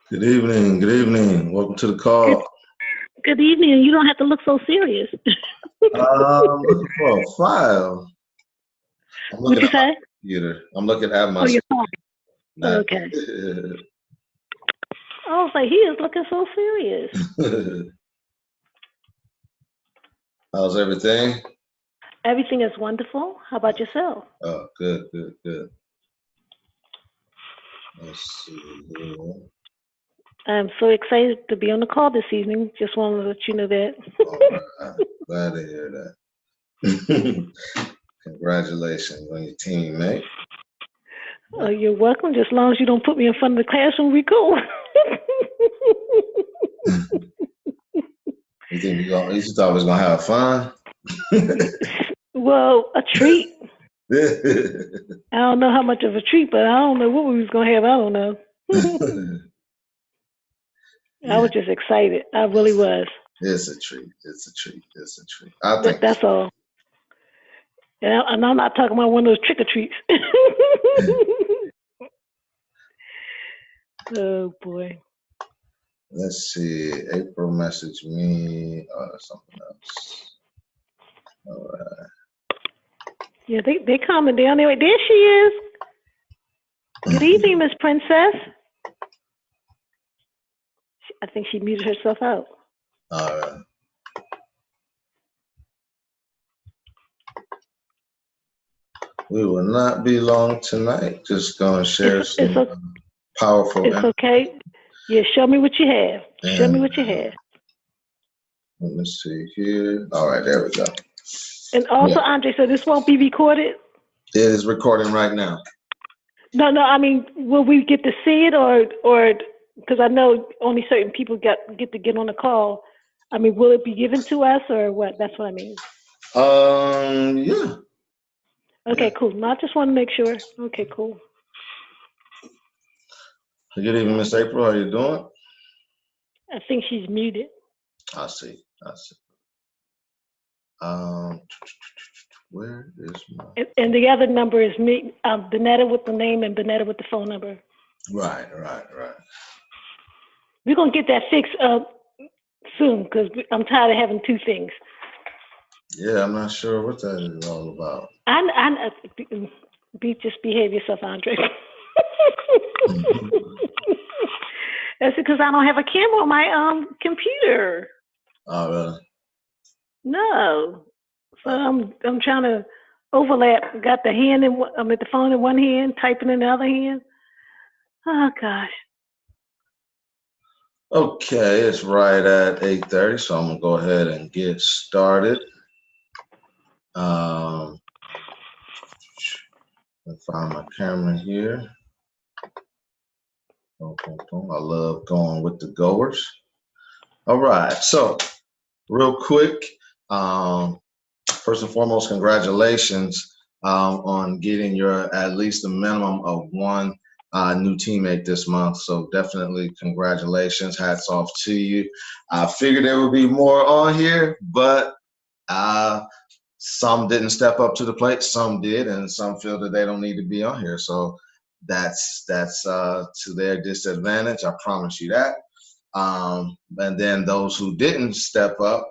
Good evening. Good evening. Welcome to the Good call. good evening. You don't have to look so serious. I'm looking for a file. I'm looking What'd you at my say? computer. I'm looking at my Oh, your screen. phone. Not. Okay. I was like, he is looking so serious. How's everything? Everything is wonderful. How about yourself? Oh, good, good, good. Let's see here. I'm so excited to be on the call this evening. Just wanted to let you know that. All right. Glad to hear that. Congratulations on your team, mate. You're welcome. Just as long as you don't put me in front of the classroom, we cool. You thought we was gonna have fun? Well, a treat. I don't know how much of a treat, but I don't know what we was gonna have. I don't know. I Yeah, was just excited. I really was. it's a treat. It's a treat. It's a treat. I think That's all. And I'm not talking about one of those trick or treats. Oh boy. let's see. April messaged me. Oh, that's something else. All right. Yeah, they calming down there. There she is. Good evening, Miss Princess. I think she muted herself out. All right. We will not be long tonight. Just gonna share It's some powerful it's okay. Yeah, show me what you have. Show me and what you have. let me see here. All right, there we go. And also, Yeah, Andre, so this won't be recorded. it is recording right now. No. I mean, will we get to see it, or because I know only certain people get to get on the call. I mean, will it be given to us or what? That's what I mean. Yeah, yeah. Okay, cool. No, I just want to make sure. Okay, cool. Good evening, Miss April. How you doing? I think she's muted. I see. I see. Um, where is my? And the other number is me, Benetta with the name and Benetta with the phone number. Right. We're going to get that fixed soon because I'm tired of having two things. Yeah, I'm not sure what that is all about. Just behave yourself, Andre. That's because I don't have a camera on my computer. Oh, really? No. So I'm trying to overlap. Got the hand I'm at the phone in one hand, typing in the other hand. Oh gosh. Okay, it's right at 8:30, so I'm gonna go ahead and get started. Um, and find my camera here. Boom, boom, boom. I love going with the goers. All right, so real quick, first and foremost, congratulations on getting your at least a minimum of one new teammate this month. So definitely congratulations. Hats off to you. I figured there would be more on here, but some didn't step up to the plate, some did, and some feel that they don't need to be on here. So that's to their disadvantage. I promise you that. And then those who didn't step up,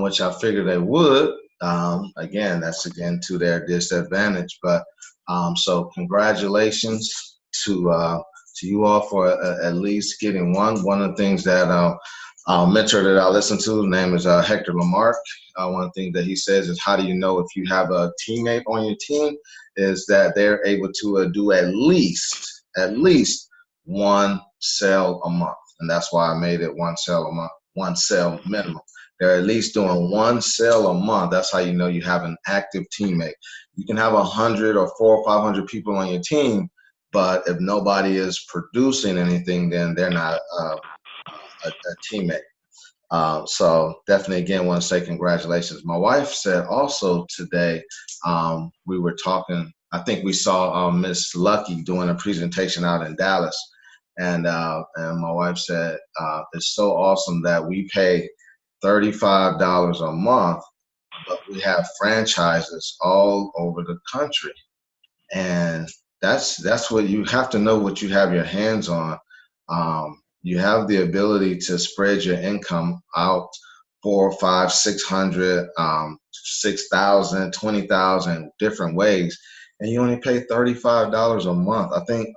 which I figured they would, again, that's again to their disadvantage. But so congratulations to you all for at least getting one. One of the things that our mentor that I listen to, his name is Hector Lamarck. One of the things that he says is, how do you know if you have a teammate on your team? Is that they're able to do at least one sale a month. And that's why I made it one sale a month, one sale minimum. They're at least doing one sale a month. That's how you know you have an active teammate. You can have 100 or 400 or 500 people on your team, but if nobody is producing anything, then they're not a teammate. So definitely, again, want to say congratulations. My wife said also today, we were talking, I think we saw Miss Lucky doing a presentation out in Dallas. And my wife said, it's so awesome that we pay $35 a month, but we have franchises all over the country. And that's what you have to know, what you have your hands on. You have the ability to spread your income out 4, 5, 600, 6,000, 20,000 different ways, and you only pay $35 a month. I think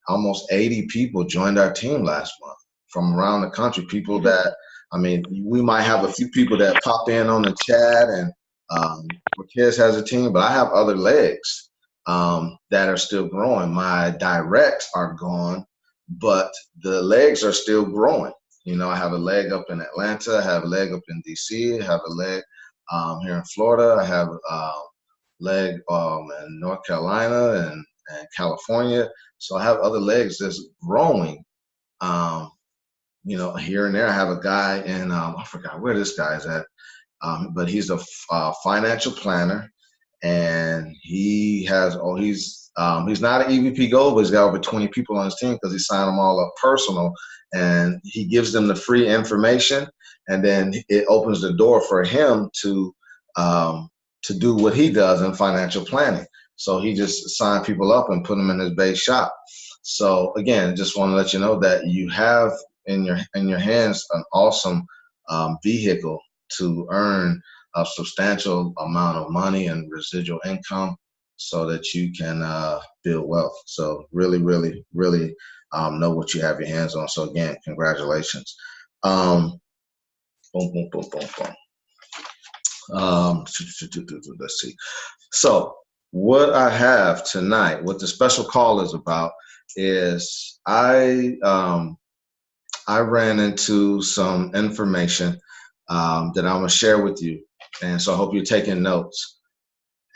almost 80 people joined our team last month from around the country. People that, I mean, we might have a few people that pop in on the chat, and Marquez has a team, but I have other legs that are still growing. My directs are gone, but the legs are still growing. You know, I have a leg up in Atlanta, I have a leg up in DC, I have a leg here in Florida, I have a leg in North Carolina and California. So I have other legs that's growing. You know, here and there. I have a guy in I forgot where this guy's at, but he's a financial planner, and he has he's not an EVP Gold, but he's got over 20 people on his team because he signed them all up personal, and he gives them the free information, and then it opens the door for him to do what he does in financial planning. So he just signed people up and put them in his base shop. So again, just want to let you know that you have in your hands an awesome vehicle to earn a substantial amount of money and residual income so that you can build wealth. So really, really, really know what you have your hands on. So again, congratulations. Boom, boom, boom, boom, boom. Let's see. So what I have tonight, what the special call is about, is I ran into some information that I'm gonna share with you, and so I hope you're taking notes.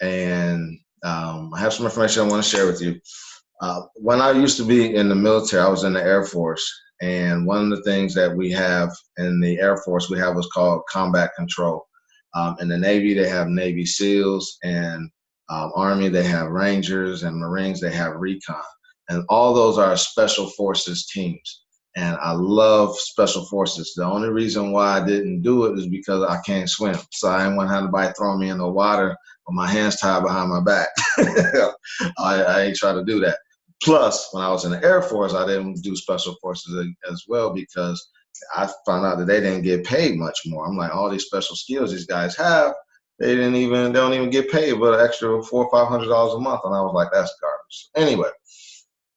And I have some information I want to share with you. When I used to be in the military, I was in the Air Force, and one of the things that we have in the Air Force, we have what's called combat control. In the Navy, they have Navy SEALs, and Army, they have Rangers, and Marines, they have recon. And all those are special forces teams. And I love special forces. The only reason why I didn't do it is because I can't swim. So I didn't want to have anybody throw me in the water with my hands tied behind my back. I ain't trying to do that. Plus, when I was in the Air Force, I didn't do special forces as well because I found out that they didn't get paid much more. I'm like, all these special skills these guys have, they don't even get paid but an extra $400 or $500 a month. And I was like, that's garbage. Anyway,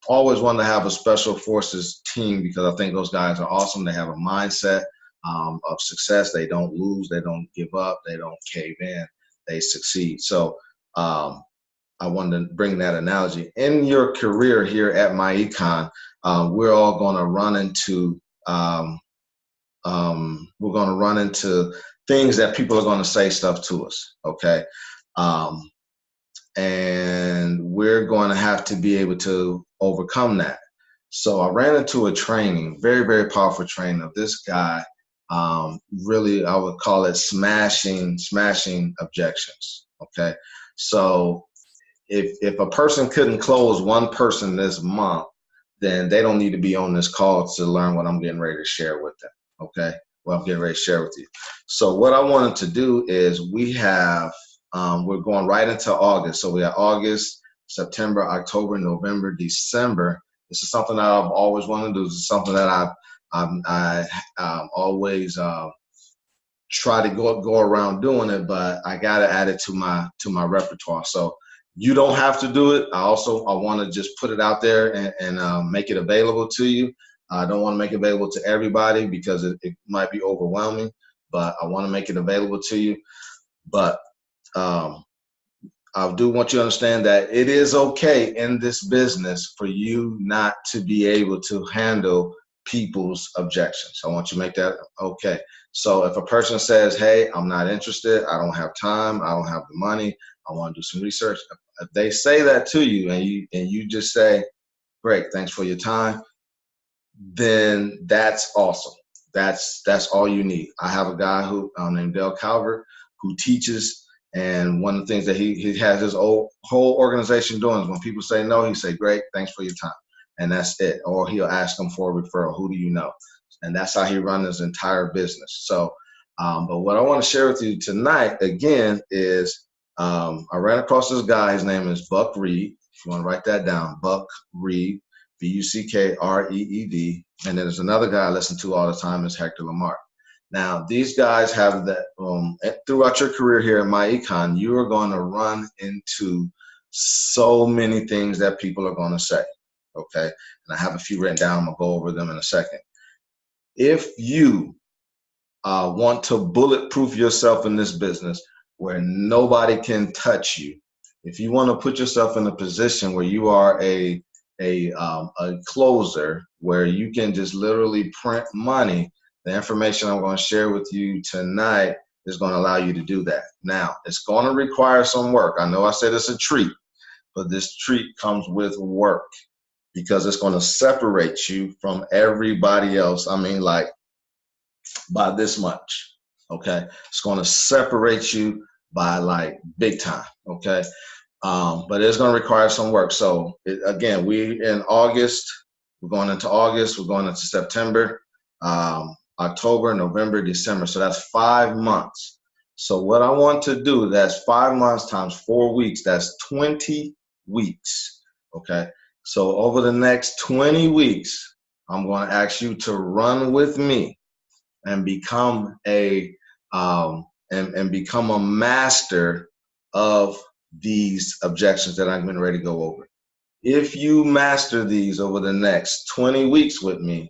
always wanted to have a special forces team because I think those guys are awesome. They have a mindset of success. They don't lose. They don't give up. They don't cave in. They succeed. So I wanted to bring that analogy. In your career here at MyEcon, we're all going to run into things that people are going to say stuff to us. Okay. And we're going to have to be able to overcome that. So I ran into a training, very, very powerful training of this guy. Really, I would call it smashing objections. Okay. So if a person couldn't close one person this month, then they don't need to be on this call to learn what I'm getting ready to share with them. Okay. Well, I'm getting ready to share with you. So what I wanted to do is we have, we're going right into August. So we have August, September, October, November, December. This is something that I've always wanted to do. This is something that I always try to go around doing it, but I got to add it to my repertoire. So you don't have to do it. I want to just put it out there and make it available to you. I don't want to make it available to everybody because it might be overwhelming, but I want to make it available to you. But I do want you to understand that it is okay in this business for you not to be able to handle people's objections. I want you to make that okay. So if a person says, hey, I'm not interested, I don't have time, I don't have the money, I want to do some research. If they say that to you and you just say, great, thanks for your time, then that's awesome. That's all you need. I have a guy who named Dale Calvert who teaches, and one of the things that he has his whole organization doing is when people say no, he say, great, thanks for your time. And that's it. Or he'll ask them for a referral. Who do you know? And that's how he runs his entire business. So, but what I want to share with you tonight, again, is I ran across this guy. His name is Buck Reed. If you want to write that down, Buck Reed, Buckreed. And then there's another guy I listen to all the time is Hector Lamar. Now, these guys have that throughout your career here at MyEcon, you are going to run into so many things that people are going to say, okay? And I have a few written down. I'm going to go over them in a second. If you want to bulletproof yourself in this business where nobody can touch you, if you want to put yourself in a position where you are a closer, where you can just literally print money, the information I'm going to share with you tonight is going to allow you to do that. Now, it's going to require some work. I know I said it's a treat, but this treat comes with work because it's going to separate you from everybody else. I mean, like by this much, okay? It's going to separate you by like big time, okay? But it's going to require some work. So again, we in August, we're going into August, we're going into September, October, November, December. So that's 5 months. So what I want to do, that's 5 months times 4 weeks, that's 20 weeks, okay? So over the next 20 weeks, I'm going to ask you to run with me and become a become a master of these objections that I'm getting ready to go over. If you master these over the next 20 weeks with me,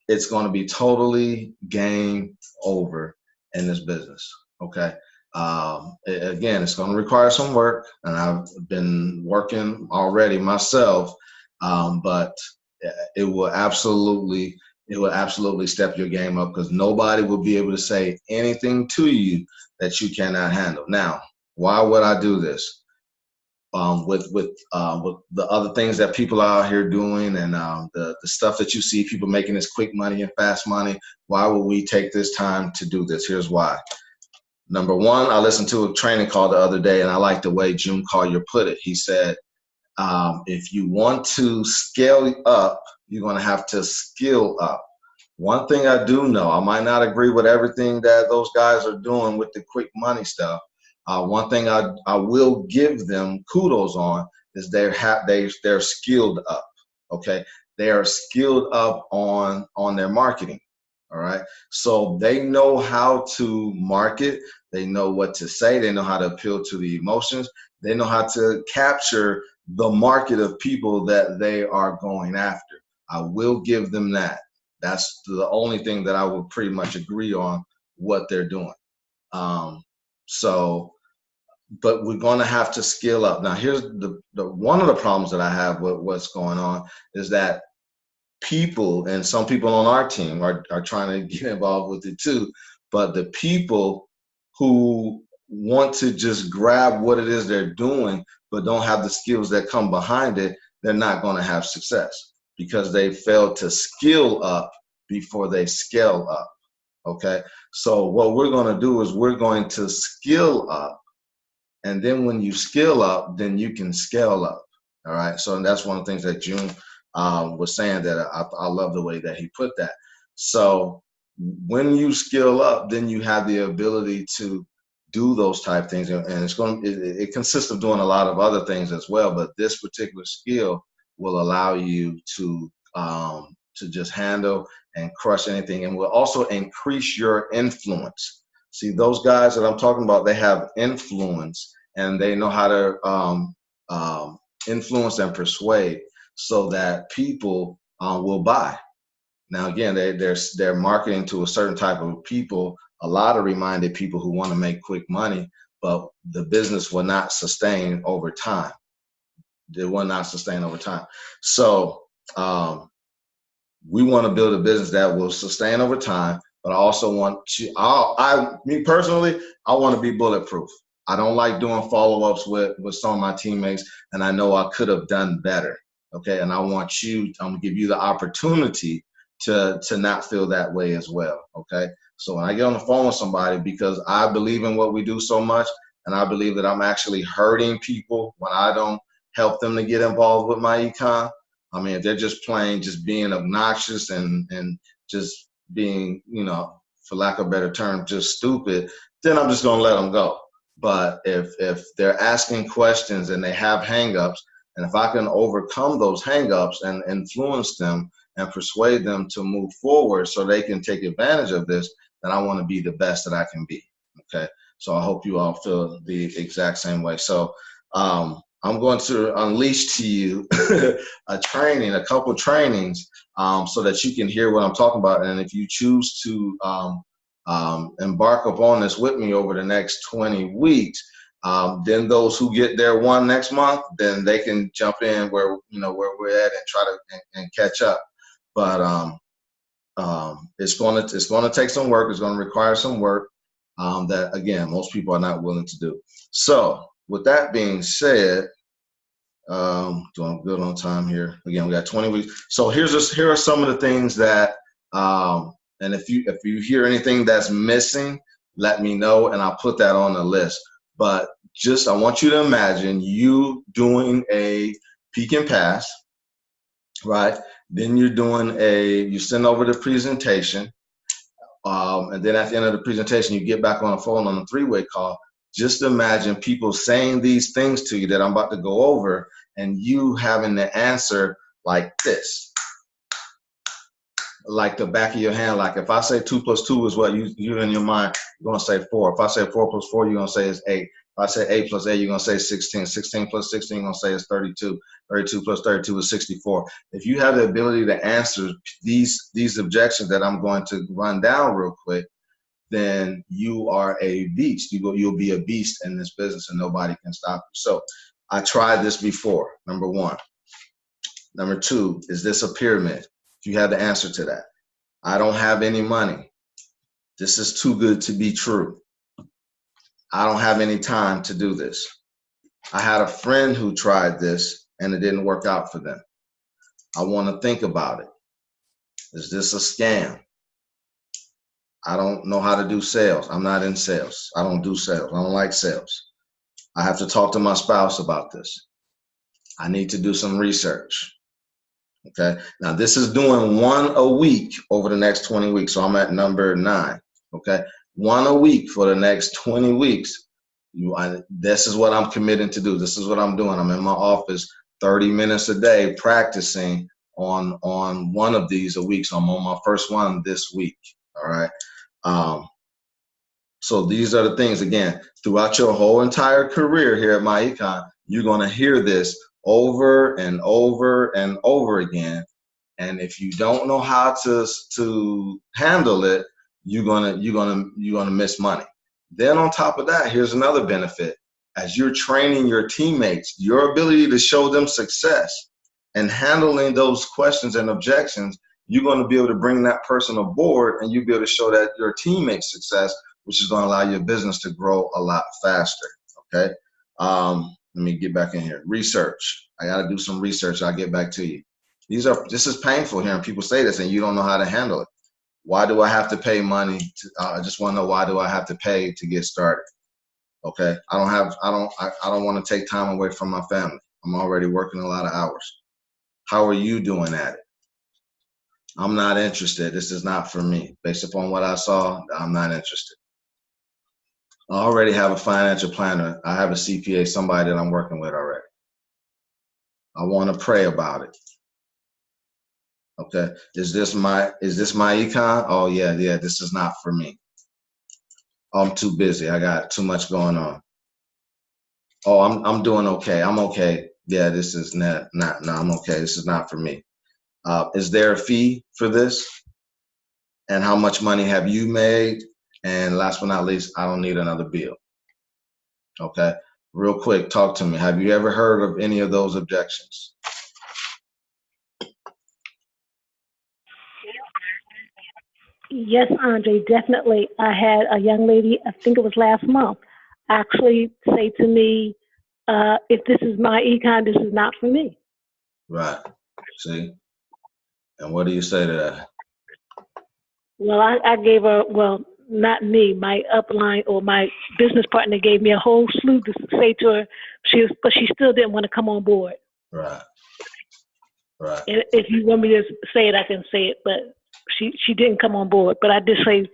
it's going to be totally game over in this business, okay? Again, it's going to require some work, and I've been working already myself, but it will absolutely step your game up because nobody will be able to say anything to you that you cannot handle. Now, why would I do this? With the other things that people are out here doing and the stuff that you see people making this quick money and fast money, why would we take this time to do this? Here's why. Number one, I listened to a training call the other day, and I like the way June Collier put it. He said, if you want to scale up, you're going to have to skill up. One thing I do know, I might not agree with everything that those guys are doing with the quick money stuff. One thing I will give them kudos on is they're skilled up. Okay, they are skilled up on their marketing. All right, so they know how to market. They know what to say. They know how to appeal to the emotions. They know how to capture the market of people that they are going after. I will give them that. That's the only thing that I would pretty much agree on what they're doing. But we're going to have to skill up. Now, here's the one of the problems that I have with what's going on is that people, and some people on our team are trying to get involved with it too, but the people who want to just grab what it is they're doing but don't have the skills that come behind it, they're not going to have success because they failed to skill up before they scale up, okay? So what we're going to do is we're going to skill up. And then when you skill up, then you can scale up. All right. So that's one of the things that June was saying that I love the way that he put that. So when you skill up, then you have the ability to do those type things. And it consists of doing a lot of other things as well. But this particular skill will allow you to just handle and crush anything, and will also increase your influence. See, those guys that I'm talking about, they have influence and they know how to influence and persuade so that people will buy. Now, again, they're marketing to a certain type of people, a lottery-minded people who want to make quick money, but the business will not sustain over time. It will not sustain over time. So we want to build a business that will sustain over time. But I also want to, me personally, I want to be bulletproof. I don't like doing follow-ups with some of my teammates, and I know I could have done better, okay? And I'm going to give you the opportunity to not feel that way as well, okay? So when I get on the phone with somebody, because I believe in what we do so much, and I believe that I'm actually hurting people when I don't help them to get involved with MyEcon. I mean, if they're just being obnoxious and just being, for lack of a better term, just stupid, then I'm just going to let them go. But if they're asking questions and they have hangups, and if I can overcome those hangups and influence them and persuade them to move forward so they can take advantage of this, then I want to be the best that I can be. Okay. So I hope you all feel the exact same way. So I'm going to unleash to you a couple trainings, so that you can hear what I'm talking about. And if you choose to embark upon this with me over the next 20 weeks, then those who get there one next month, then they can jump in where we're at and try to and catch up. But it's going to take some work. It's going to require some work that, again, most people are not willing to do. So with that being said, doing good on time here. Again, we got 20 weeks. So here are some of the things that, and if you hear anything that's missing, let me know and I'll put that on the list. But I want you to imagine you doing a peek and pass, right? Then you send over the presentation. And then at the end of the presentation, you get back on the phone on a 3-way call. Just imagine people saying these things to you that I'm about to go over, and you having the answer like this, like the back of your hand. Like if I say 2 + 2 is what you in your mind, you're gonna say 4. If I say 4 + 4, you're gonna say it's 8. If I say 8 + 8, you're gonna say 16. 16 + 16, you're gonna say it's 32. 32 + 32 is 64. If you have the ability to answer these objections that I'm going to run down real quick, then you are a beast. You'll be a beast in this business and nobody can stop you. So I tried this before, number 1. Number 2, is this a pyramid? If you have the answer to that. I don't have any money. This is too good to be true. I don't have any time to do this. I had a friend who tried this and it didn't work out for them. I want to think about it. Is this a scam? I don't know how to do sales. I'm not in sales. I don't do sales. I don't like sales. I have to talk to my spouse about this. I need to do some research. Okay. Now this is doing 1 a week over the next 20 weeks. So I'm at number 9. Okay. 1 a week for the next 20 weeks. This is what I'm committing to do. This is what I'm doing. I'm in my office 30 minutes a day practicing on 1 of these a week. So I'm on my first one this week. All right. So these are the things, again, throughout your whole entire career here at MyEcon, you're going to hear this over and over and over again. And if you don't know how to handle it, you're gonna miss money. Then on top of that, here's another benefit. As you're training your teammates, your ability to show them success and handling those questions and objections, you're going to be able to bring that person aboard and you'll be able to show that your teammates success, which is going to allow your business to grow a lot faster. Okay. Let me get back in here. Research. I got to do some research. I'll get back to you. This is painful hearing people say this and you don't know how to handle it. Why do I have to pay money? I just want to know, why do I have to pay to get started? Okay. I don't want to take time away from my family. I'm already working a lot of hours. How are you doing at it? I'm not interested. This is not for me. Based upon what I saw, I'm not interested. I already have a financial planner. I have a CPA, somebody that I'm working with already. I want to pray about it. Okay. Is this my econ? Oh yeah, this is not for me. I'm too busy. I got too much going on. Oh, I'm doing okay. I'm okay. Yeah, this is no, I'm okay. This is not for me. Is there a fee for this? And how much money have you made? And last but not least, I don't need another bill. Okay. Real quick, talk to me. Have you ever heard of any of those objections? Yes, Andre, definitely. I had a young lady, I think it was last month, actually say to me, if this is my econ, this is not for me. Right. See? And what do you say to that? Well, I gave her, well, not me, my upline or my business partner gave me a whole slew to say to her, but she still didn't want to come on board. Right. Right. And if you want me to say it, I can say it, but she didn't come on board. But I did say,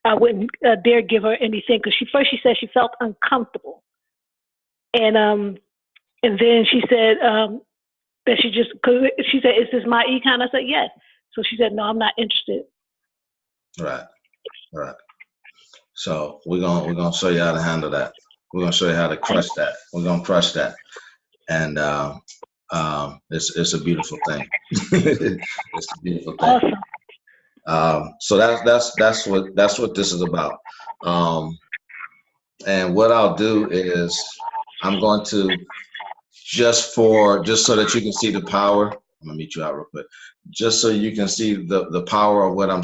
I wouldn't dare give her anything because she said she felt uncomfortable, and then she said that because she said, "Is this my econ?" I said, "Yes." So she said, "No, I'm not interested." Right. Right. So we're gonna show you how to handle that. We're gonna show you how to crush that. We're gonna crush that, and it's a beautiful thing. It's a beautiful thing. Awesome. So that's what this is about. And what I'll do is I'm going to just so that you can see the power. I'm gonna meet you out real quick. Just so you can see the power of what I'm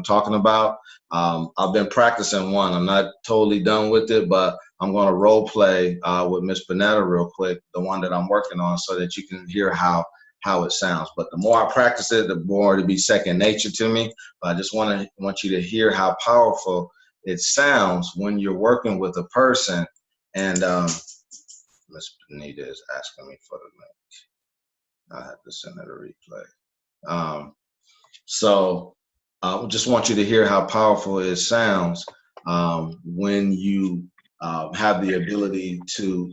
talking about. I've been practicing one. I'm not totally done with it, but I'm going to role play with Miss Bonetta real quick, the one that I'm working on, so that you can hear how it sounds. But the more I practice it, the more it'll be second nature to me. But I just want you to hear how powerful it sounds when you're working with a person. And Miss Benita is asking me for the link. I have to send her the replay. So I just want you to hear how powerful it sounds when you have the ability to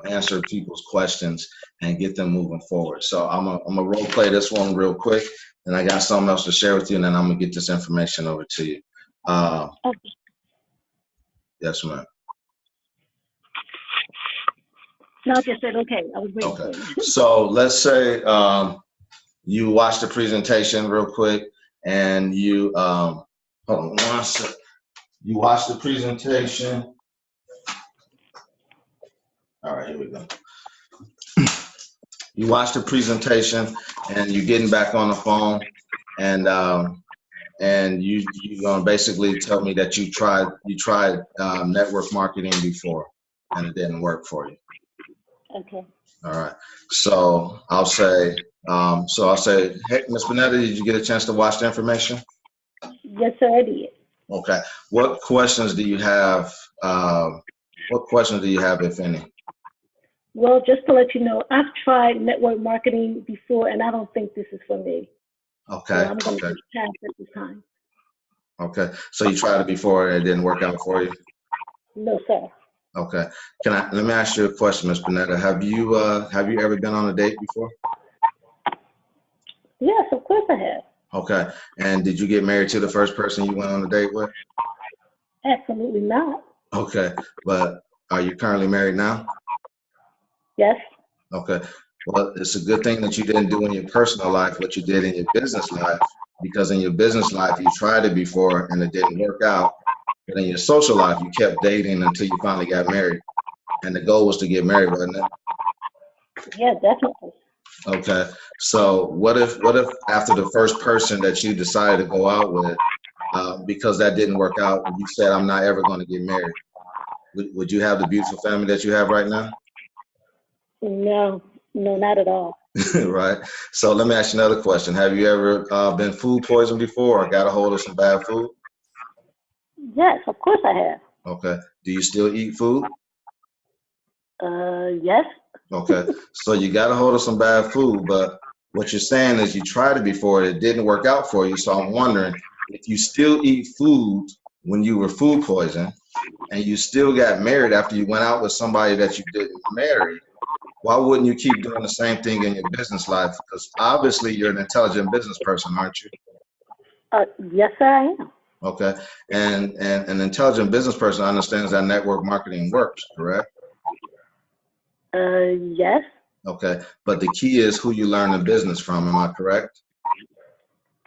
answer people's questions and get them moving forward. So I'm gonna role play this one real quick, and I got something else to share with you, and then I'm gonna get this information over to you. Okay. Yes, ma'am. No, I just said okay. I was waiting for you. So let's say you watch the presentation real quick, and you hold on one second. You watch the presentation. All right, here we go. You watch the presentation, and you're getting back on the phone, and you're gonna basically tell me that you tried network marketing before, and it didn't work for you. Okay. All right. So I'll say, hey, Ms. Bonetta, did you get a chance to watch the information? Yes, sir, I did. Okay. What questions do you have? If any? Well, just to let you know, I've tried network marketing before, and I don't think this is for me. Okay. So I'm going to pass at this time. Okay. So you tried it before and it didn't work out for you? No, sir. Okay. Let me ask you a question, Ms. Bonetta. Have you ever been on a date before? Yes, of course I have. Okay. And did you get married to the first person you went on a date with? Absolutely not. Okay. But are you currently married now? Yes. Okay. Well, it's a good thing that you didn't do in your personal life what you did in your business life, because in your business life, you tried it before and it didn't work out. But in your social life, you kept dating until you finally got married. And the goal was to get married, wasn't it? Yeah, definitely. Okay. So what if after the first person that you decided to go out with, because that didn't work out, you said, I'm not ever going to get married? Would you have the beautiful family that you have right now? No, not at all. Right. So let me ask you another question. Have you ever been food poisoned before or got a hold of some bad food? Yes, of course I have. Okay. Do you still eat food? Yes. Okay. So you got a hold of some bad food, but what you're saying is you tried it before, it didn't work out for you. So I'm wondering if you still eat food when you were food poisoned and you still got married after you went out with somebody that you didn't marry, why wouldn't you keep doing the same thing in your business life? Because obviously you're an intelligent business person, aren't you? Yes, sir, I am. Okay. And an intelligent business person understands that network marketing works, correct? Yes. Okay. But the key is who you learn the business from. Am I correct?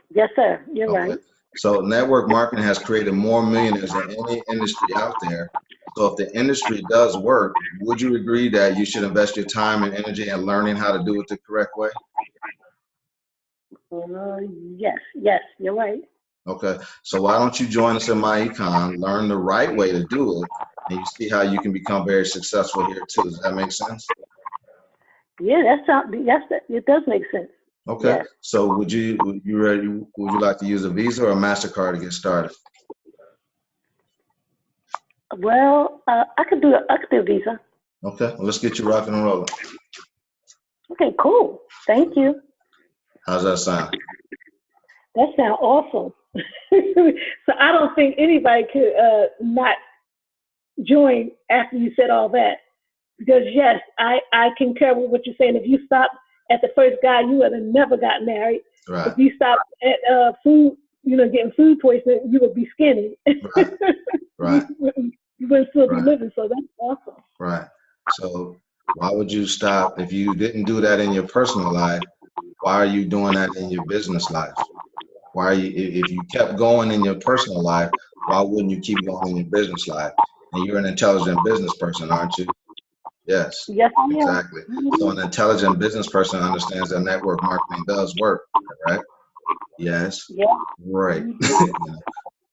Yes, sir. You're Okay. right. So network marketing has created more millionaires than any industry out there. So if the industry does work, would you agree that you should invest your time and energy in learning how to do it the correct way? Yes, you're right. Okay. So why don't you join us in MyEcon, learn the right way to do it, and you see how you can become very successful here too. Does that make sense? Yeah, it does make sense. Okay. Yes. So would you like to use a Visa or a MasterCard to get started? Well, I could do a Visa. Okay. Well, let's get you rocking and rolling. Okay, cool. Thank you. How's that sound? That sounds awesome. So I don't think anybody could not join after you said all that. Because yes, I concur with what you're saying. If you stop at the first guy, you would have never got married. Right. If you stop at food, getting food poisoning, you would be skinny. Right. Right. You wouldn't still be Right. living. So that's awesome. Right. So why would you stop if you didn't do that in your personal life? Why are you doing that in your business life? Why are you, if you kept going in your personal life, why wouldn't you keep going in your business life? And you're an intelligent business person, aren't you? Yes. Yes, I am. Exactly. So an intelligent business person understands that network marketing does work, correct? Yes. Yeah. Right.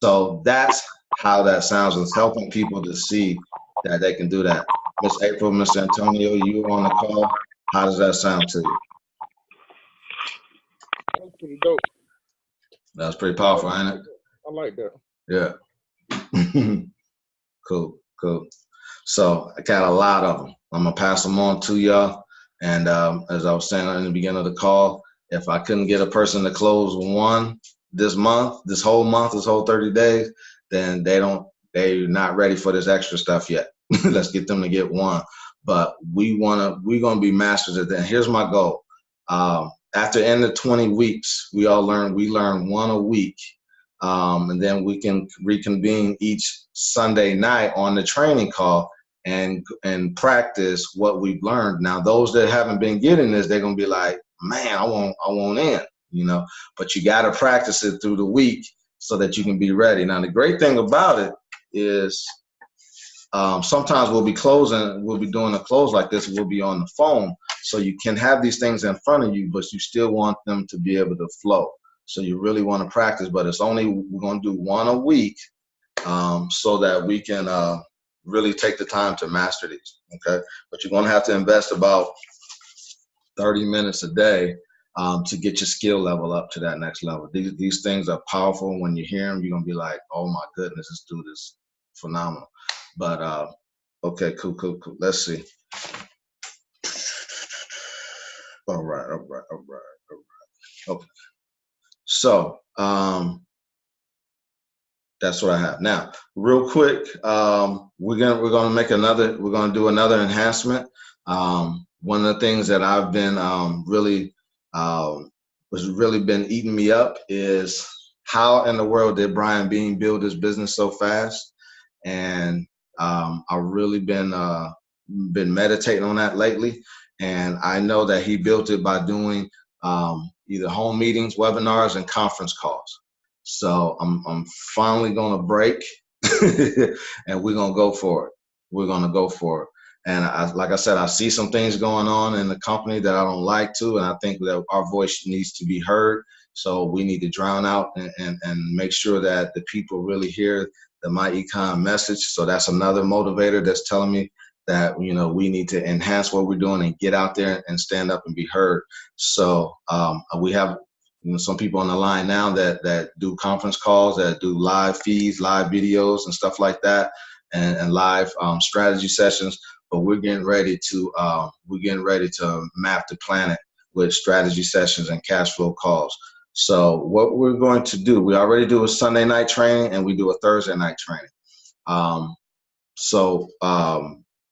So that's how that sounds. It's helping people to see that they can do that. Miss April, Mr. Antonio, you were on the call. How does that sound to you? That's pretty dope. That's pretty powerful, ain't it? I like that. Yeah. Cool, cool. So I got a lot of them. I'm gonna pass them on to y'all. And as I was saying in the beginning of the call, if I couldn't get a person to close one this month, this whole 30 days, then they're not ready for this extra stuff yet. Let's get them to get one. But we're gonna be masters at that. Here's my goal. After the end of 20 weeks, we learn one a week. And then we can reconvene each Sunday night on the training call and practice what we've learned. Now, those that haven't been getting this, they're gonna be like, man, I won't in, but you got to practice it through the week so that you can be ready. Now, the great thing about it is sometimes we'll be doing a close like this. We'll be on the phone. So you can have these things in front of you, but you still want them to be able to flow. So you really want to practice, but we're going to do one a week so that we can really take the time to master these, okay? But you're going to have to invest about 30 minutes a day to get your skill level up to that next level. These things are powerful. When you hear them, you're going to be like, oh my goodness, this dude is phenomenal. But okay, cool. Let's see. All right. Okay. So that's what I have now. Real quick, we're gonna do another enhancement. One of the things that I've been been eating me up is how in the world did Brian Bean build his business so fast? And I've really been meditating on that lately. And I know that he built it by doing either home meetings, webinars, and conference calls. So I'm finally gonna break, and we're gonna go for it. And like I said, I see some things going on in the company that I don't like to, and I think that our voice needs to be heard. So we need to drown out and make sure that the people really hear the My Econ message. So that's another motivator that's telling me that we need to enhance what we're doing and get out there and stand up and be heard. So we have some people on the line now that do conference calls, that do live feeds, live videos, and stuff like that, and live strategy sessions. But we're getting ready to map the planet with strategy sessions and cash flow calls. So what we're going to do, we already do a Sunday night training and we do a Thursday night training.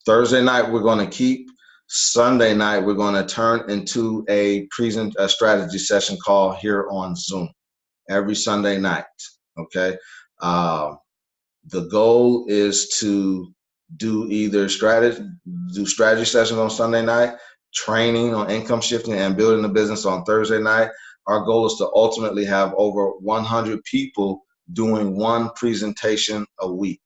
Thursday night we're going to keep. Sunday night we're going to turn into a strategy session call here on Zoom every Sunday night. Okay. The goal is to do either strategy sessions on Sunday night, training on income shifting and building a business on Thursday night. Our goal is to ultimately have over 100 people doing one presentation a week.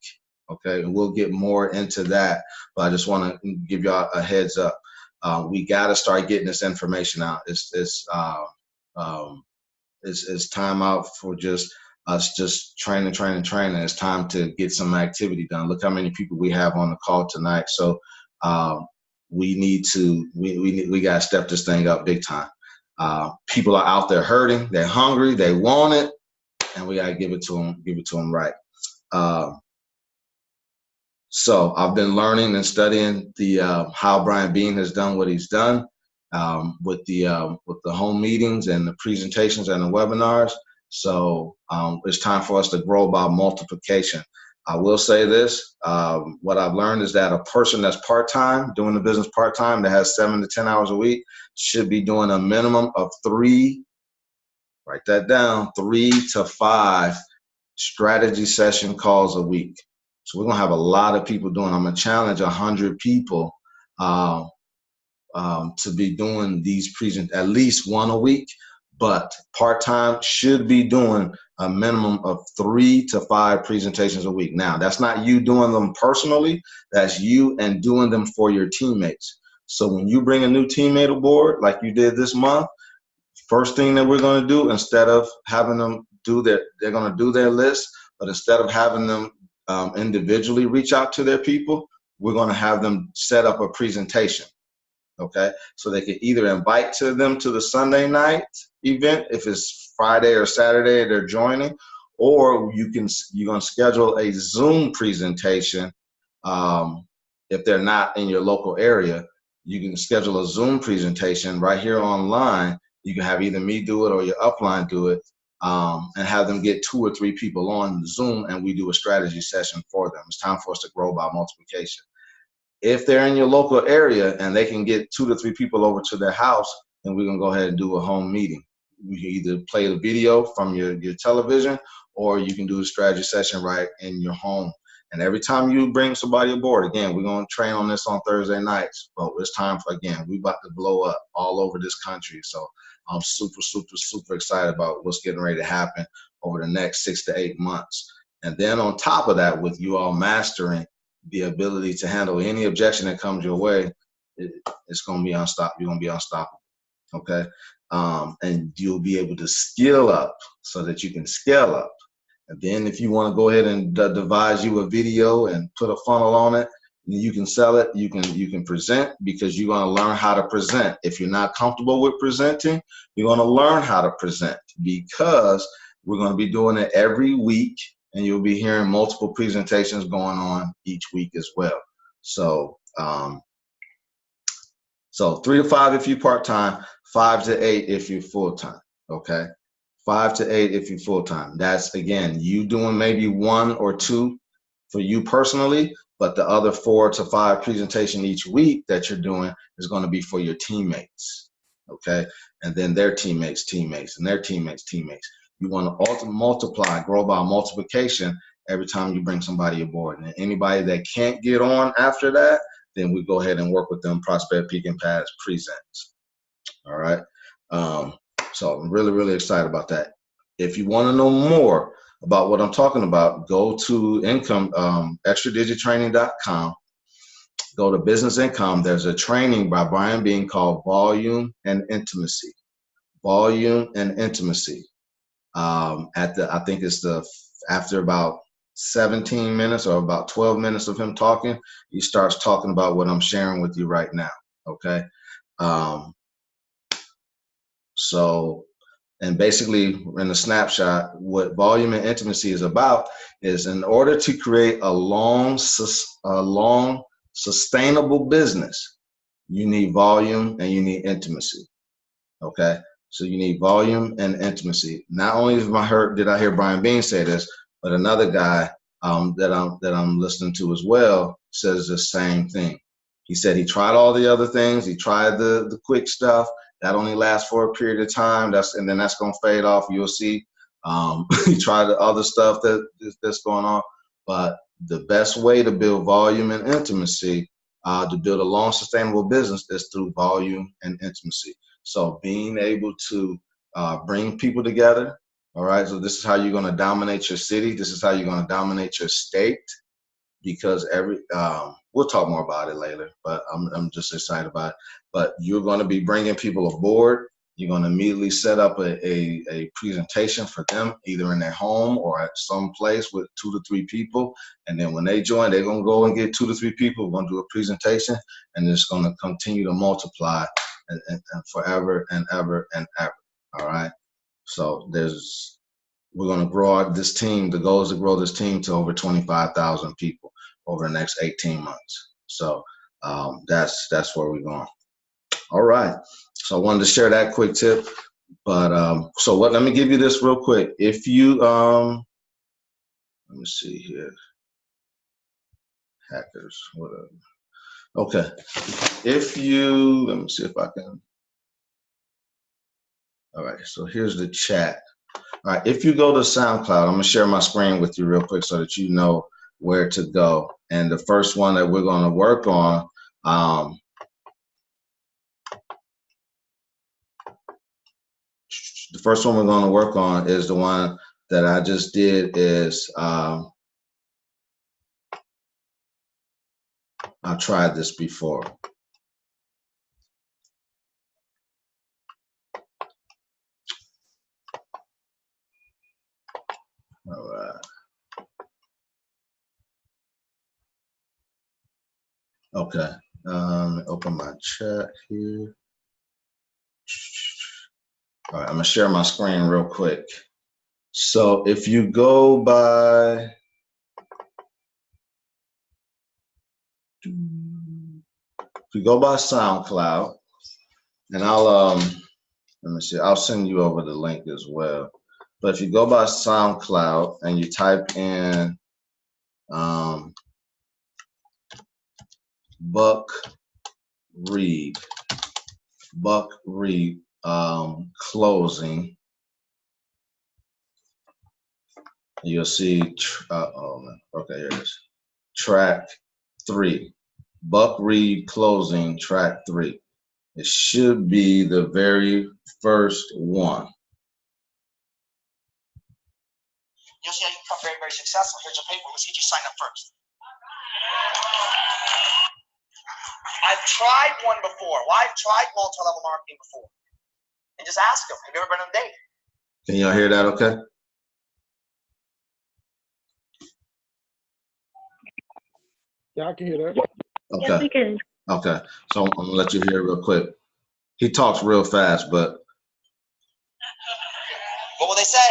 Okay, and we'll get more into that, but I just want to give y'all a heads up. We got to start getting this information out. It's time out for just us just training. It's time to get some activity done. Look how many people we have on the call tonight. So we got to step this thing up big time. People are out there hurting. They're hungry. They want it, and we got to give it to them right. So I've been learning and studying how Brian Bean has done what he's done with the home meetings and the presentations and the webinars. So it's time for us to grow by multiplication. I will say this, what I've learned is that a person that's part-time, doing the business part-time, that has 7 to 10 hours a week, should be doing a minimum of 3, write that down, 3 to 5 strategy session calls a week. So we're gonna have a lot of people doing. I'm gonna challenge 100 people to be doing these at least one a week, but part-time should be doing a minimum of 3 to 5 presentations a week. Now, that's not you doing them personally, that's you and doing them for your teammates. So when you bring a new teammate aboard, like you did this month, first thing that we're gonna do, instead of having them they're gonna do their list, but instead of having them individually reach out to their people, we're gonna have them set up a presentation. Okay, so they can either invite them to the Sunday night event if it's Friday or Saturday they're joining, or you're gonna schedule a Zoom presentation. If they're not in your local area, you can schedule a Zoom presentation right here online. You can have either me do it or your upline do it, and have them get 2 or 3 people on Zoom, and we do a strategy session for them. It's time for us to grow by multiplication. If they're in your local area and they can get 2 to 3 people over to their house, then we're gonna go ahead and do a home meeting. We can either play the video from your television, or you can do a strategy session right in your home. And every time you bring somebody aboard, again, we're gonna train on this on Thursday nights, but it's time for, again, we about to blow up all over this country. So I'm super, super, super excited about what's getting ready to happen over the next 6 to 8 months. And then on top of that, with you all mastering the ability to handle any objection that comes your way, it's going to be unstoppable. You're going to be unstoppable. Okay. And you'll be able to skill up so that you can scale up. And then if you want to go ahead and devise you a video and put a funnel on it, you can sell it. You can present, because you're going to learn how to present. If you're not comfortable with presenting, you're going to learn how to present, because we're going to be doing it every week. And you'll be hearing multiple presentations going on each week as well. So, 3 to 5 if you're part-time, 5 to 8 if you're full-time, okay? 5 to 8 if you're full-time. That's, again, you doing maybe 1 or 2 for you personally, but the other 4 to 5 presentation each week that you're doing is gonna be for your teammates, okay? And then their teammates, and their teammates. You want to multiply, grow by multiplication every time you bring somebody aboard. And anybody that can't get on after that, then we go ahead and work with them. Prospect, Peak, and Pads presents. All right. So I'm really, really excited about that. If you want to know more about what I'm talking about, go to extradigittraining.com. Go to Business Income. There's a training by Brian Bean called Volume and Intimacy. Volume and Intimacy. I think it's after about 17 minutes or about 12 minutes of him talking, he starts talking about what I'm sharing with you right now. Okay. And basically in the snapshot, what Volume and Intimacy is about is, in order to create a long sustainable business, you need volume and you need intimacy. Okay. So you need volume and intimacy. Not only did I hear Brian Bean say this, but another guy that I'm listening to as well says the same thing. He said he tried all the other things. He tried the quick stuff that only lasts for a period of time. And then that's gonna fade off. You'll see. He tried the other stuff that's going on. But the best way to build volume and intimacy, to build a long sustainable business, is through volume and intimacy. So being able to bring people together, all right? So this is how you're gonna dominate your city. This is how you're gonna dominate your state, because we'll talk more about it later, but I'm just excited about it. But you're gonna be bringing people aboard. You're gonna immediately set up a presentation for them, either in their home or at some place with 2 to 3 people. And then when they join, they're gonna go and get 2 to 3 people. We're gonna do a presentation, and it's gonna continue to multiply and forever and ever and ever. All right. So we're going to grow this team. The goal is to grow this team to over 25,000 people over the next 18 months. So that's where we're going. All right. So I wanted to share that quick tip. But so what? Let me give you this real quick. If you let me see here, hackers, whatever. Okay, if you let me see if I can. All right, so here's the chat. All right, if you go to SoundCloud, I'm gonna share my screen with you real quick so that you know where to go. And the first one that we're gonna work on, the first one we're gonna work on is the one that I just did. Is I tried this before. All right. Okay. Open my chat here. All right, I'm gonna share my screen real quick. So if you go by SoundCloud, and I'll let me see, I'll send you over the link as well. But if you go by SoundCloud and you type in Buck Reed closing, you'll see okay, here it is. Track 3. Buck Reed closing, track 3. It should be the very first one. You'll see how you can become very, very successful. Here's your paper. Let's get you signed up first. I've tried one before. Well, I've tried multi-level marketing before. And just ask them, have you ever been on a date? Can y'all hear that okay? Yeah, I can hear that. Okay. Yes, we can. Okay. So I'm gonna let you hear it real quick. He talks real fast, but What will they say?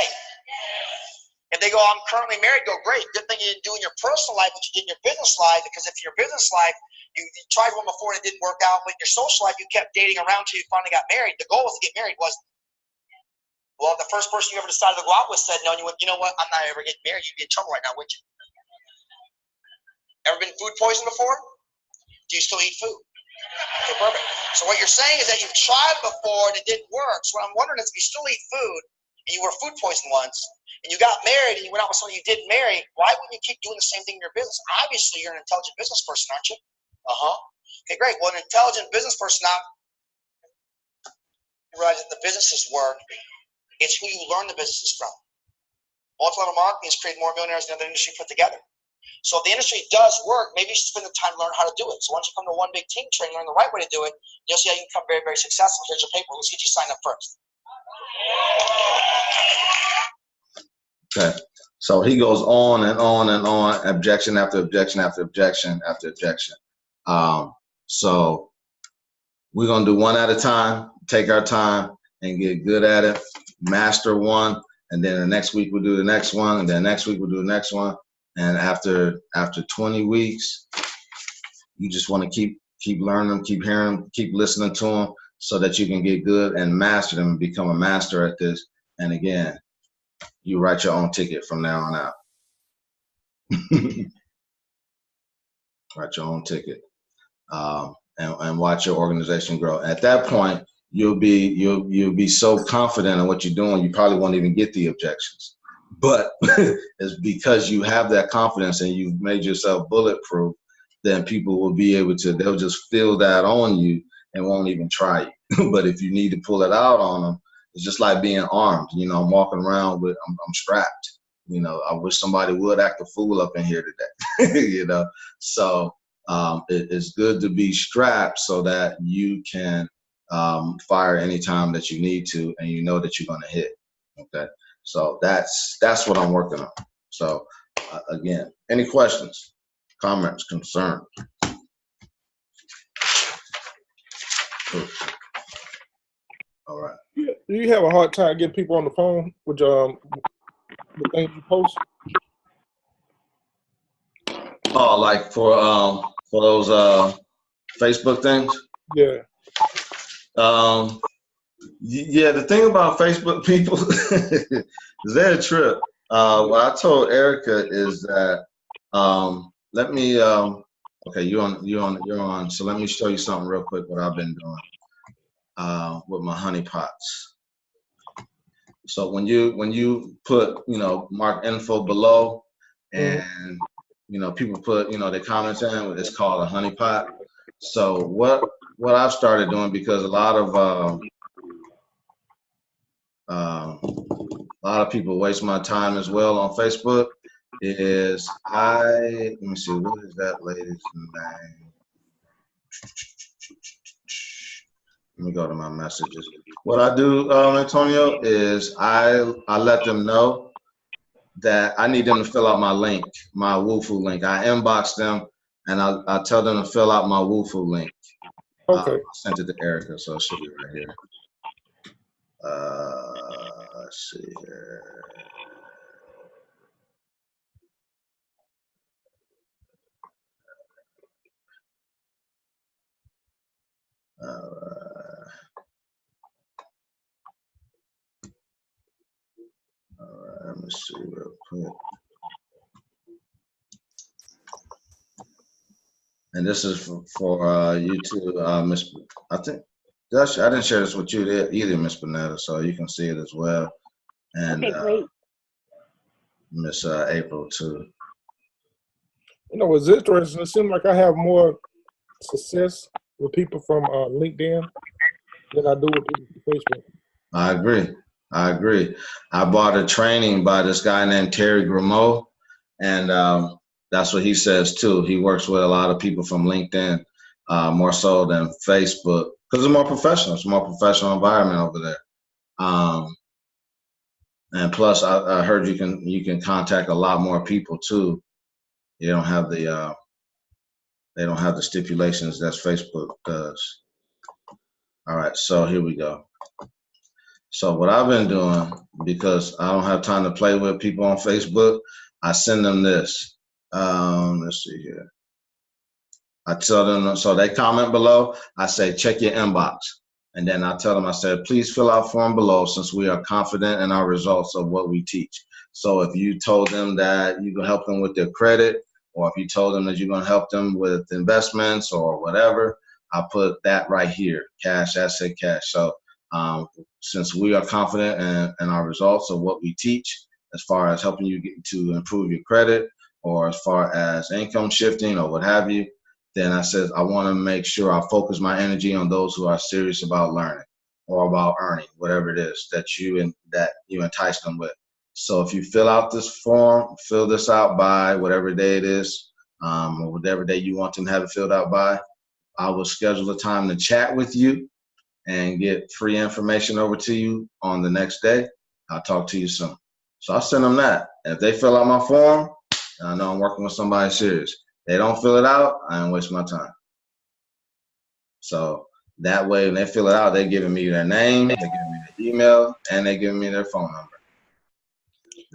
If they go, I'm currently married, go, great. Good thing you didn't do in your personal life what you did in your business life, because if your business life, you tried one before and it didn't work out, but in your social life, you kept dating around till you finally got married. The goal was to get married, wasn't it? Well, if the first person you ever decided to go out with said no, and you went, you know what, I'm not ever getting married, you'd be in trouble right now, wouldn't you? Ever been food poisoned before? Do you still eat food? Okay, perfect. So what you're saying is that you've tried before and it didn't work. So what I'm wondering is if you still eat food and you were food poisoned once and you got married and you went out with someone you didn't marry, why wouldn't you keep doing the same thing in your business? Obviously, you're an intelligent business person, aren't you? Okay, great. Well, an intelligent business person now, you realize that the businesses work. It's who you learn the businesses from. Multi-level marketing has created more millionaires than the other industry put together. So if the industry does work, maybe you should spend the time to learn how to do it. So once you come to One Big Team training, learn the right way to do it, you'll see how you can become very, very successful. Here's your paper. Let's get you signed up first. okay. So he goes on and on and on, objection after objection after objection after objection. So we're gonna do one at a time, take our time and get good at it, master one, and then the next week we'll do the next one, and then next week we'll do the next one. And after 20 weeks, you just want to keep learning them, keep hearing them, keep listening to them, so that you can get good and master them and become a master at this. And again, you write your own ticket from now on out. Write your own ticket, and watch your organization grow. At that point, you'll be so confident in what you're doing, you probably won't even get the objections. But it's because you have that confidence and you've made yourself bulletproof, then people will be able to, they'll just feel that on you and won't even try you. But if you need to pull it out on them, it's just like being armed. You know, I'm walking around with, I'm strapped. You know, I wish somebody would act a fool up in here today. You know, so it's good to be strapped so that you can fire anytime that you need to, and you know that you're going to hit. Okay. So that's what I'm working on. So again, any questions, comments, concerns? Cool. All right. Do you have a hard time getting people on the phone with the things you post? Oh, like for those Facebook things? Yeah. Yeah, the thing about Facebook people is they're a trip. What I told Erica is that let me okay, you're on. So let me show you something real quick. What I've been doing with my honey pots. So when you put mark info below, and people put their comments in, it's called a honey pot. So what I've started doing, because a lot of people waste my time as well on Facebook, is let me see, what is that lady's name? Let me go to my messages. What I do, Antonio, is I let them know that I need them to fill out my link, my Wufoo link. I inbox them and I tell them to fill out my Wufoo link. Okay. I sent it to Erica, so it should be right here. Let's see here. All right, let me see real quick. And this is for you too, Miss. I think I didn't share this with you either, Miss Bonetta, so you can see it as well. And Okay, great. Miss April too. It's interesting. It seems like I have more success with people from LinkedIn than I do with people from Facebook. I agree. I bought a training by this guy named Terry Grimaud, and that's what he says too. He works with a lot of people from LinkedIn, more so than Facebook, because it's more professional. It's a more professional environment over there. And plus, I heard you can contact a lot more people too. You don't have the they don't have the stipulations that Facebook does. All right, so here we go. So what I've been doing, because I don't have time to play with people on Facebook, I send them this. Let's see here. I tell them, so they comment below, I say, check your inbox. And then I tell them, I said, please fill out form below, since we are confident in our results of what we teach. So if you told them that you can help them with their credit, or if you told them that you're going to help them with investments or whatever, I put that right here, cash, asset, cash. So since we are confident in our results of what we teach, as far as helping you get to improve your credit, or as far as income shifting or what have you, then I said, I want to make sure I focus my energy on those who are serious about learning or about earning, whatever it is that you entice them with. So if you fill out this form, fill this out by whatever day it is, or whatever day you want them to have it filled out by, I will schedule a time to chat with you and get free information over to you on the next day. I'll talk to you soon. So I'll send them that. And if they fill out my form, I know I'm working with somebody serious. They don't fill it out, I don't waste my time. So that way, when they fill it out, they're giving me their name, they're giving me their email, and they're giving me their phone number.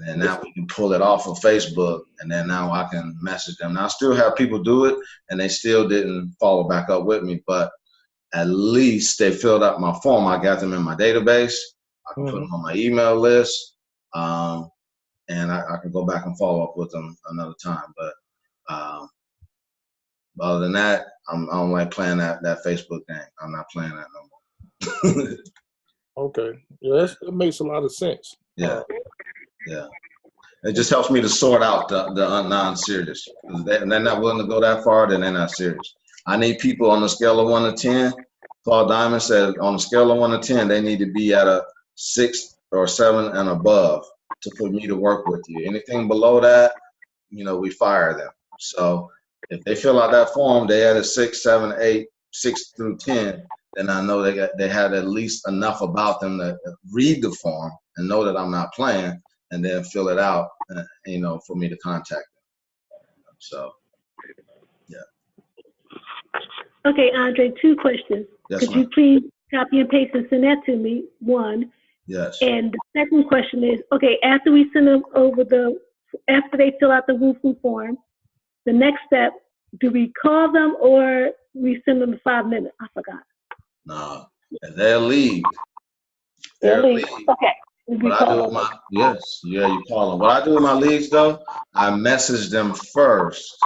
And now we can pull it off of Facebook, and then now I can message them. Now I still have people do it, and they still didn't follow back up with me, but at least they filled out my form. I got them in my database. I can put them on my email list, and I can go back and follow up with them another time. But other than that, I don't like playing that Facebook game. I'm not playing that no more. Okay. Yeah, that makes a lot of sense. Yeah. It just helps me to sort out the non-serious. They're not willing to go that far, then they're not serious. I need people on a scale of 1 to 10. Paul Diamond said on a scale of 1 to 10, they need to be at a 6 or 7 and above for me to work with you. Anything below that, we fire them. So if they fill out that form, they had a 6, 7, 8, 6 through 10, then I know they had at least enough about them to read the form and know that I'm not playing, and then fill it out, for me to contact them. So, yeah. Okay, Andre, 2 questions. Yes, Could ma'am. you please copy and paste and send that to me? 1. Yes. And the second question is, okay, after we send them over after they fill out the Wufoo form, the next step, do we call them or we send them 5 minutes? I forgot. No, if they'll leave, They're Really? leads. Okay. We What I do call with them. my you call them. What I do with my leads though, I message them first.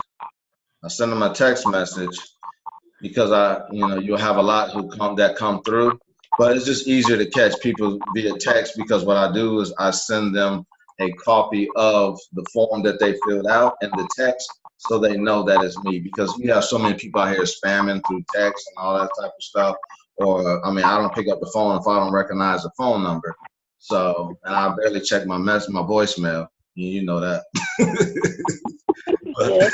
I send them a text message because you'll have a lot that come through, but it's just easier to catch people via text because what I do is I send them a copy of the form that they filled out in the text so they know that it's me, because we have so many people out here spamming through text and all that type of stuff. Or I don't pick up the phone if I don't recognize the phone number. So, and I barely check my voicemail. You know that. Yeah.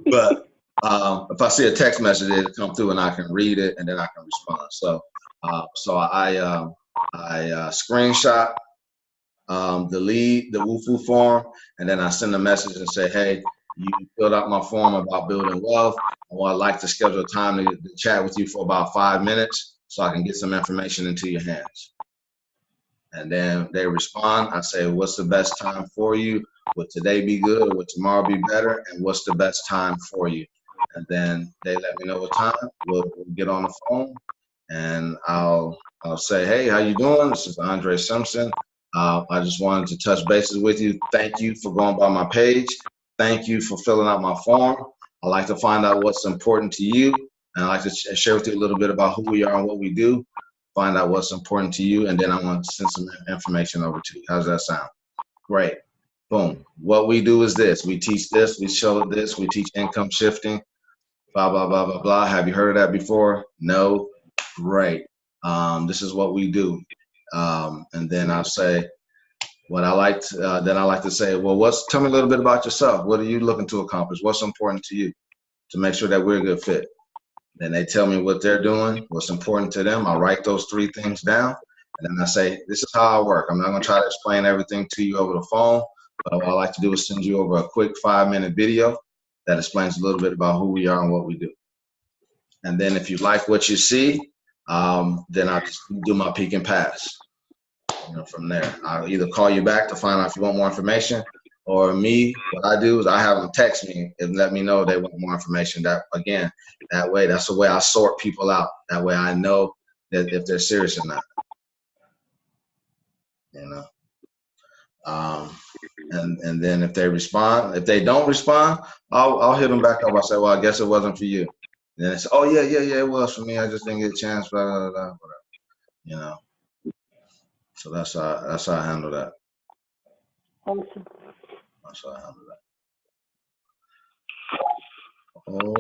but if I see a text message, it'll come through and I can read it and then I can respond. So I screenshot the WUFU form, and then I send a message and say, hey, you filled out my form about building wealth. I'd like to schedule a time to chat with you for about 5 minutes so I can get some information into your hands. And then they respond. I say, what's the best time for you? Would today be good or would tomorrow be better? And what's the best time for you? And then they let me know what time. We'll get on the phone and I'll say, hey, how you doing? This is Andre Simpson. I just wanted to touch bases with you. Thank you for going by my page. Thank you for filling out my form. I'd like to find out what's important to you. And I'd like to share with you a little bit about who we are and what we do. Find out what's important to you, and then I want to send some information over to you. How's that sound? Great. Boom. What we do is this. We teach this. We show this. We teach income shifting. Blah, blah, blah, blah, blah. Have you heard of that before? No? Great. This is what we do. And then I'll say what I like to, then I like to say, well, tell me a little bit about yourself. What are you looking to accomplish? What's important to you to make sure that we're a good fit? Then they tell me what they're doing, what's important to them. I write those 3 things down, and then I say, this is how I work. I'm not going to try to explain everything to you over the phone, but what I like to do is send you over a quick 5-minute video that explains a little bit about who we are and what we do. And then if you like what you see, then I just do my peek and pass. From there, I'll either call you back to find out if you want more information, or me, what I do is I have them text me and let me know they want more information. That's the way I sort people out. That way I know that if they're serious or not. And then if they don't respond, I'll hit them back up. I say, well, I guess it wasn't for you. And then they say, oh yeah, it was for me. I just didn't get a chance, blah, blah, blah, whatever. So that's how I handle that. Awesome. That's how I handle that. All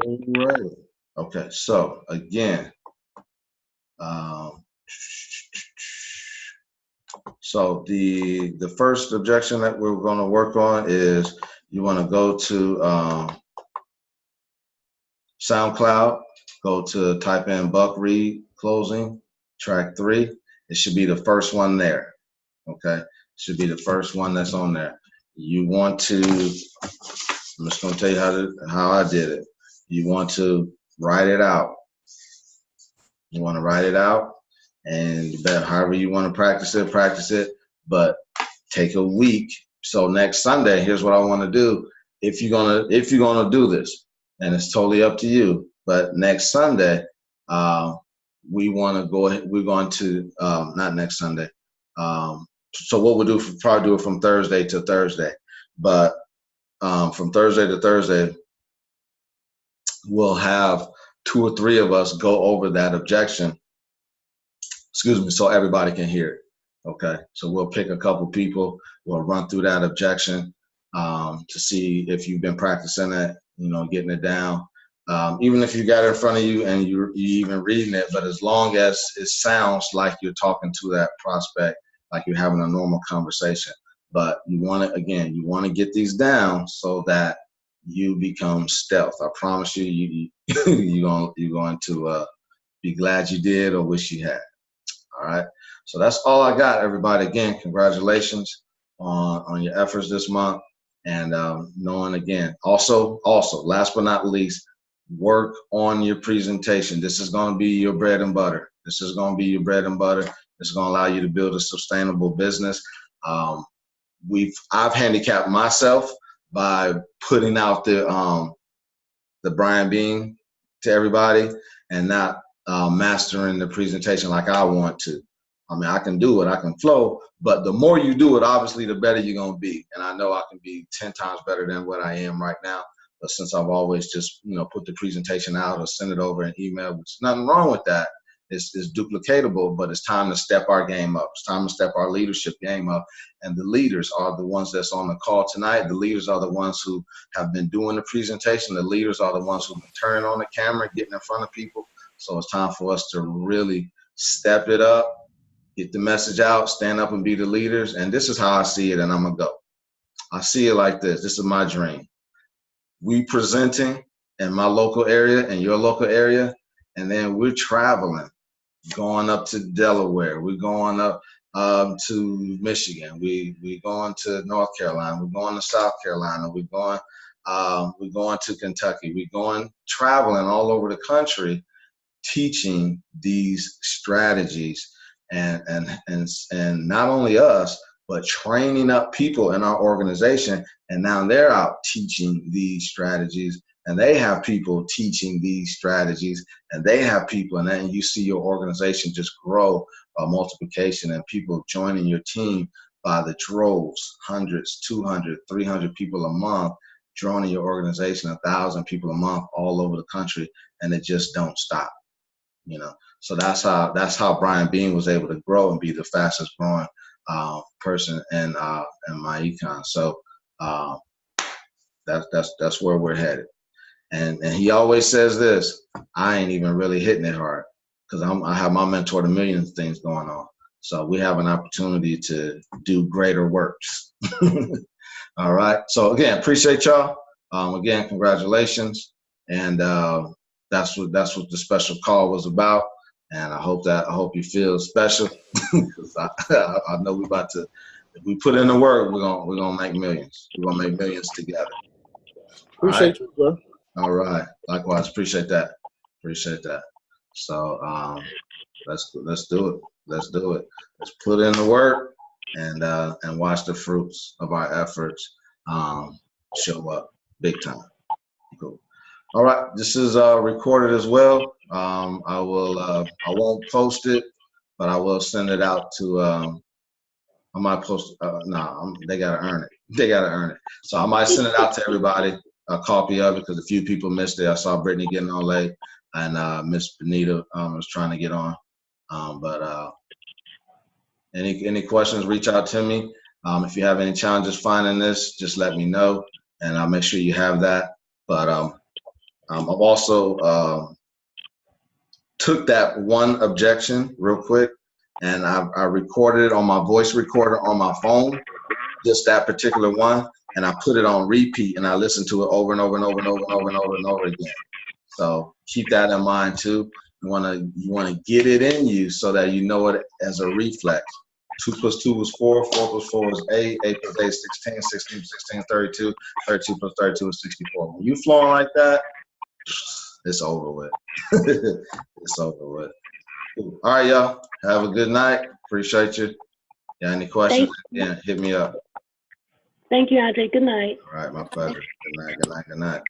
right. Okay. So again, so the first objection that we're going to work on is you want to go to SoundCloud, go to type in Buck Reed Closing, track 3. It should be the first one there. Okay. It should be the first one that's on there. You want to, I'm just going to tell you how I did it. You want to write it out. You want to write it out, and however you want to practice it, but take a week. So next Sunday, here's what I want to do. If you're gonna do this, and it's totally up to you, but next Sunday, we want to go ahead. We're going to not next Sunday. So what we'll do, probably do it from Thursday to Thursday, but from Thursday to Thursday, we'll have 2 or 3 of us go over that objection, so everybody can hear it. Okay, so we'll pick a couple people, we'll run through that objection to see if you've been practicing it, getting it down. Even if you got it in front of you and you're even reading it, but as long as it sounds like you're talking to that prospect, like you're having a normal conversation. But you want to get these down so that you become stealth. I promise you, you're going to be glad you did or wish you had. All right. So that's all I got, everybody. Again, congratulations on your efforts this month, and knowing again. Also, last but not least, work on your presentation. This is going to be your bread and butter. This is going to allow you to build a sustainable business. I've handicapped myself by putting out the Brian Bean to everybody and not mastering the presentation like I want to. I mean, I can do it, I can flow, but the more you do it, obviously, the better you're going to be. And I know I can be 10 times better than what I am right now. But since I've always just, put the presentation out or send it over an email, which is nothing wrong with that. It's duplicatable, but it's time to step our game up. It's time to step our leadership game up. And the leaders are the ones that's on the call tonight. The leaders are the ones who have been doing the presentation. The leaders are the ones who've been turning on the camera, getting in front of people. So it's time for us to really step it up, get the message out, stand up and be the leaders. And this is how I see it, and I'm going to go. I see it like this. This is my dream. We presenting in my local area and your local area, and then we're traveling, going up to Delaware. We're going up to Michigan. We're going to North Carolina. We're going to South Carolina. We're going to Kentucky. We're going traveling all over the country, teaching these strategies, and not only us, but training up people in our organization. And now they're out teaching these strategies, and they have people teaching these strategies, and they have people, and then you see your organization just grow by multiplication, and people joining your team by the droves, hundreds, 200, 300 people a month joining your organization, 1,000 people a month all over the country, and it just don't stop. So that's how Brian Bean was able to grow and be the fastest growing person in my econ. So that's where we're headed. And he always says this: I ain't even really hitting it hard because I have my Mentor to Millions things going on. So we have an opportunity to do greater works. All right. So again, appreciate y'all. Again, congratulations. And that's what the special call was about. And I hope you feel special because I know we about to. If we put in the work, we're gonna make millions. We're gonna make millions together. Appreciate you, bro. All right. Likewise. Appreciate that. So let's do it. Let's put in the work and watch the fruits of our efforts show up big time. Cool. All right. This is recorded as well. I won't post it, but I will send it out to I might post they gotta earn it. So I might send it out to everybody, a copy of it, because a few people missed it. I saw Brittany getting on late, and Miss Benita was trying to get on. But any questions, reach out to me. If you have any challenges finding this, just let me know, and I'll make sure you have that. But I've also took that one objection real quick, and I recorded it on my voice recorder on my phone, just that particular one, and I put it on repeat, and I listened to it over and over and over and over and over and over and over again. So keep that in mind too. You wanna get it in you so that you know it as a reflex. 2 + 2 is 4, 4 + 4 is 8, 8 + 8 is 16, 16 + 16 is 32, 32 + 32 is 64. When you flowing like that, it's over with. It's over with. Cool. All right, y'all. Have a good night. Appreciate you. Got any questions? Yeah, hit me up. Thank you, Andre. Good night. All right, my pleasure. Good night.